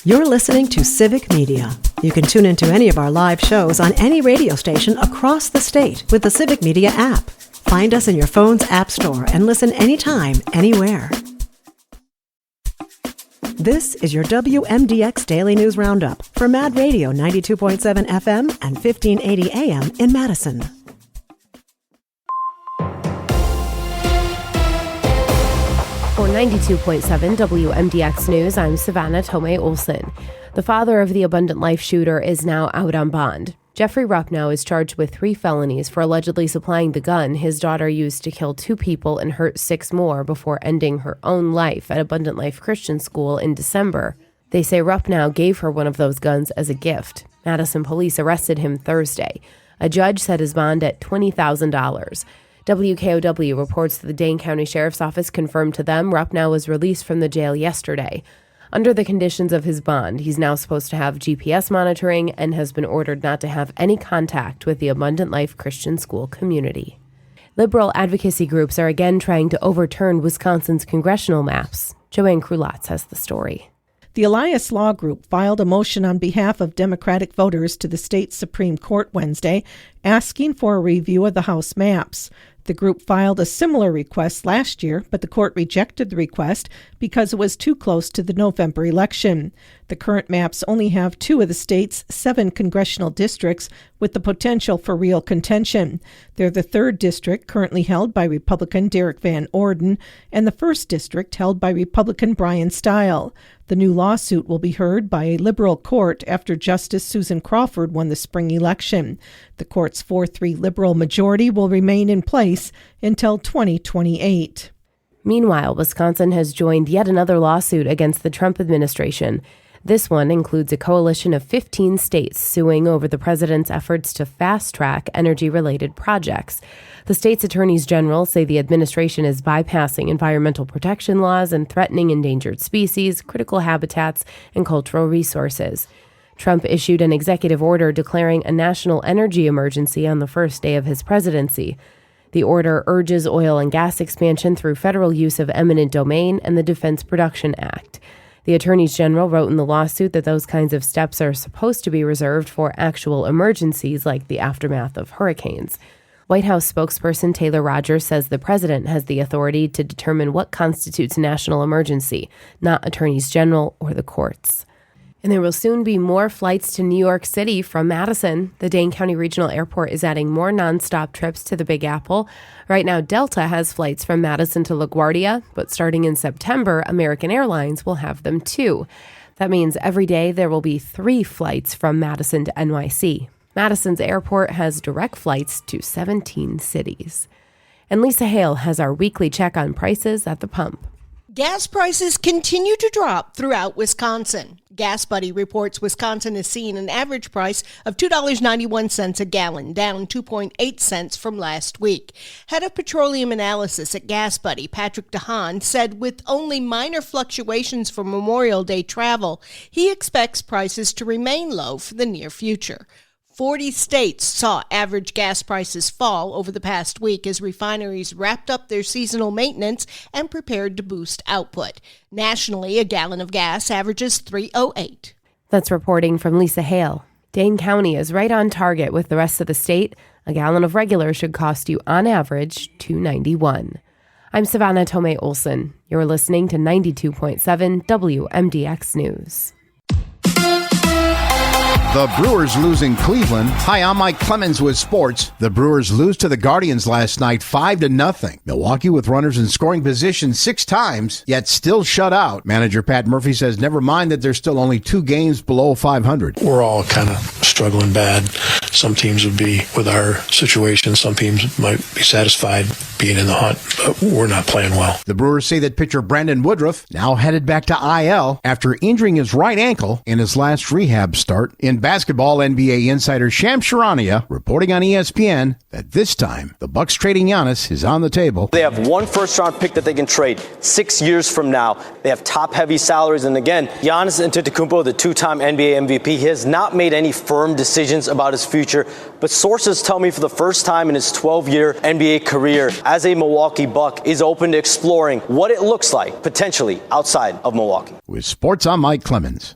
You're listening to Civic Media. You can tune into any of our live shows on any radio station across the state with the Civic Media app. Find us in your phone's app store and listen anytime, anywhere. This is your WMDX Daily News Roundup for Mad Radio 92.7 FM and 1580 AM in Madison. For 92.7 WMDX News, I'm Savannah Tomei Olson. The father of the Abundant Life shooter is now out on bond. Jeffrey Ruppnow is charged with 3 felonies for allegedly supplying the gun his daughter used to kill 2 people and hurt 6 more before ending her own life at Abundant Life Christian School in December. They say Ruppnow gave her one of those guns as a gift. Madison police arrested him Thursday. A judge set his bond at $20,000. WKOW reports that the Dane County Sheriff's Office confirmed to them Ruppnow was released from the jail yesterday. Under the conditions of his bond, he's now supposed to have GPS monitoring and has been ordered not to have any contact with the Abundant Life Christian School community. Liberal advocacy groups are again trying to overturn Wisconsin's congressional maps. Joanne Krulotz has the story. The Elias Law Group filed a motion on behalf of Democratic voters to the state Supreme Court Wednesday, asking for a review of the House maps. The group filed a similar request last year, but the court rejected the request because it was too close to the November election. The current maps only have 2 of the state's 7 congressional districts with the potential for real contention. They're the 3rd district, currently held by Republican Derek Van Orden, and the 1st district, held by Republican Brian Stile. The new lawsuit will be heard by a liberal court after Justice Susan Crawford won the spring election. The court's 4-3 liberal majority will remain in place until 2028. Meanwhile, Wisconsin has joined yet another lawsuit against the Trump administration. This one includes a coalition of 15 states suing over the president's efforts to fast-track energy-related projects. The state's attorneys general say the administration is bypassing environmental protection laws and threatening endangered species, critical habitats, and cultural resources. Trump issued an executive order declaring a national energy emergency on the first day of his presidency. The order urges oil and gas expansion through federal use of eminent domain and the Defense Production Act. The attorneys general wrote in the lawsuit that those kinds of steps are supposed to be reserved for actual emergencies like the aftermath of hurricanes. White House spokesperson Taylor Rogers says the president has the authority to determine what constitutes a national emergency, not attorneys general or the courts. And there will soon be more flights to New York City from Madison. The Dane County Regional Airport is adding more nonstop trips to the Big Apple. Right now, Delta has flights from Madison to LaGuardia, but starting in September, American Airlines will have them too. That means every day there will be 3 flights from Madison to NYC. Madison's airport has direct flights to 17 cities. And Lisa Hale has our weekly check on prices at the pump. Gas prices continue to drop throughout Wisconsin. Gas Buddy reports Wisconsin is seeing an average price of $2.91 a gallon, down 2.8 cents from last week. Head of Petroleum Analysis at Gas Buddy, Patrick DeHaan, said with only minor fluctuations for Memorial Day travel, he expects prices to remain low for the near future. 40 states saw average gas prices fall over the past week as refineries wrapped up their seasonal maintenance and prepared to boost output. Nationally, a gallon of gas averages $3.08. That's reporting from Lisa Hale. Dane County is right on target with the rest of the state. A gallon of regular should cost you, on average, $2.91. I'm Savannah Tomei Olson. You're listening to 92.7 WMDX News. The Brewers losing Cleveland. Hi, I'm Mike Clemens with sports. The Brewers lose to the Guardians last night 5-0. Milwaukee with runners in scoring position 6 times, yet still shut out. Manager Pat Murphy says never mind that there's still only 2 games below 500. We're all kind of struggling bad. Some teams would be with our situation. Some teams might be satisfied being in the hunt, but we're not playing well. The Brewers say that pitcher Brandon Woodruff now headed back to IL after injuring his right ankle in his last rehab start. In basketball, NBA insider Shams Charania reporting on ESPN that this time the Bucks trading Giannis is on the table. They have 1 first-round pick that they can trade 6 years from now. They have top-heavy salaries, and again, Giannis Antetokounmpo, the 2-time NBA MVP, he has not made any firm decisions about his future, but sources tell me for the first time in his 12-year NBA career as a Milwaukee Buck is open to exploring what it looks like potentially outside of Milwaukee. With sports, I'm Mike Clemens.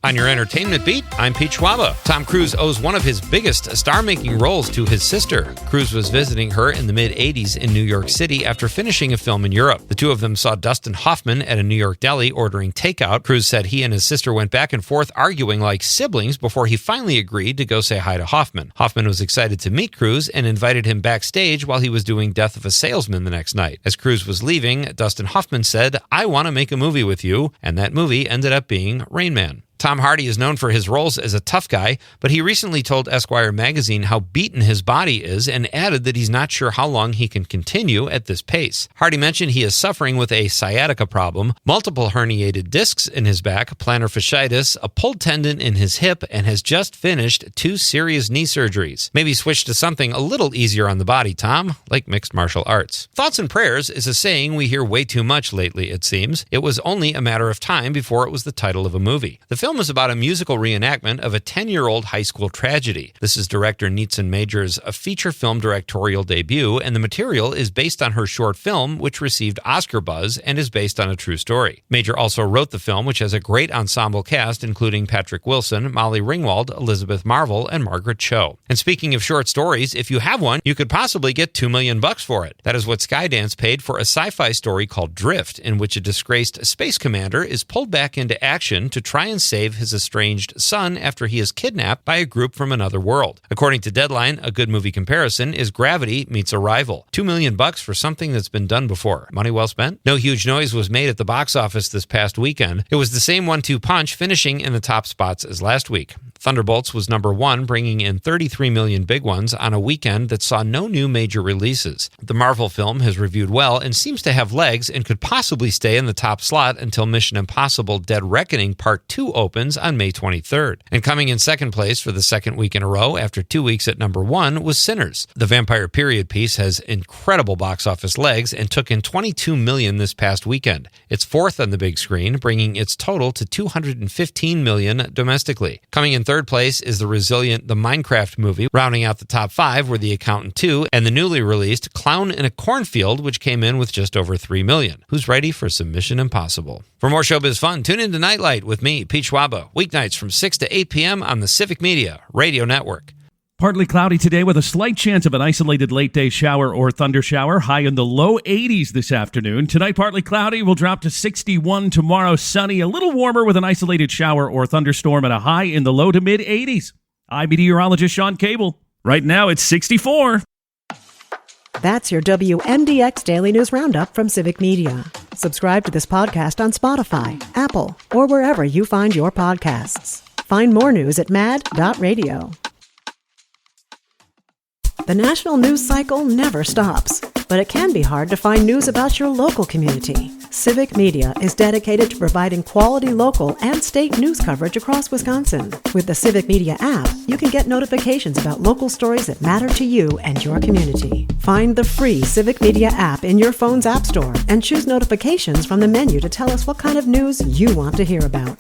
On your entertainment beat, I'm Pete Schwaba. Tom Cruise owes one of his biggest star-making roles to his sister. Cruise was visiting her in the mid-'80s in New York City after finishing a film in Europe. The two of them saw Dustin Hoffman at a New York deli ordering takeout. Cruise said he and his sister went back and forth arguing like siblings before he finally agreed to go say hi to Hoffman. Hoffman was excited to meet Cruise and invited him backstage while he was doing Death of a Salesman the next night. As Cruise was leaving, Dustin Hoffman said, "I want to make a movie with you," and that movie ended up being Rain Man. Tom Hardy is known for his roles as a tough guy, but he recently told Esquire magazine how beaten his body is and added that he's not sure how long he can continue at this pace. Hardy mentioned he is suffering with a sciatica problem, multiple herniated discs in his back, plantar fasciitis, a pulled tendon in his hip, and has just finished 2 serious knee surgeries. Maybe switch to something a little easier on the body, Tom, like mixed martial arts. Thoughts and prayers is a saying we hear way too much lately, it seems. It was only a matter of time before it was the title of a movie. The film is about a musical reenactment of a 10-year-old high school tragedy. This is director Neetzen Major's feature film directorial debut, and the material is based on her short film, which received Oscar buzz and is based on a true story. Major also wrote the film, which has a great ensemble cast, including Patrick Wilson, Molly Ringwald, Elizabeth Marvel, and Margaret Cho. And speaking of short stories, if you have one, you could possibly get $2 million for it. That is what Skydance paid for a sci-fi story called Drift, in which a disgraced space commander is pulled back into action to try and save his estranged son after he is kidnapped by a group from another world. According to Deadline, a good movie comparison is Gravity meets Arrival. $2 million for something that's been done before. Money well spent? No huge noise was made at the box office this past weekend. It was the same 1-2 punch, finishing in the top spots as last week. Thunderbolts was number 1, bringing in 33 million big ones on a weekend that saw no new major releases. The Marvel film has reviewed well and seems to have legs and could possibly stay in the top slot until Mission Impossible Dead Reckoning Part 2 opens on May 23rd. And coming in second place for the second week in a row after 2 weeks at number 1 was Sinners. The vampire period piece has incredible box office legs and took in $22 million this past weekend. It's 4th on the big screen, bringing its total to $215 million domestically. Coming in third place is the resilient The Minecraft Movie. Rounding out the top 5 were The Accountant 2 and the newly released Clown in a Cornfield, which came in with just over $3 million. Who's ready for some Mission Impossible? For more showbiz fun, tune in to Nightlight with me, Pete Schwaba, weeknights from 6 to 8 p.m. on the Civic Media Radio Network. Partly cloudy today with a slight chance of an isolated late-day shower or thunder shower. High in the low 80s this afternoon. Tonight, partly cloudy. Will drop to 61. Tomorrow, sunny. A little warmer with an isolated shower or thunderstorm and a high in the low to mid-80s. I'm meteorologist Sean Cable. Right now, it's 64. That's your WMDX Daily News Roundup from Civic Media. Subscribe to this podcast on Spotify, Apple, or wherever you find your podcasts. Find more news at mad.radio. The national news cycle never stops, but it can be hard to find news about your local community. Civic Media is dedicated to providing quality local and state news coverage across Wisconsin. With the Civic Media app, you can get notifications about local stories that matter to you and your community. Find the free Civic Media app in your phone's app store and choose notifications from the menu to tell us what kind of news you want to hear about.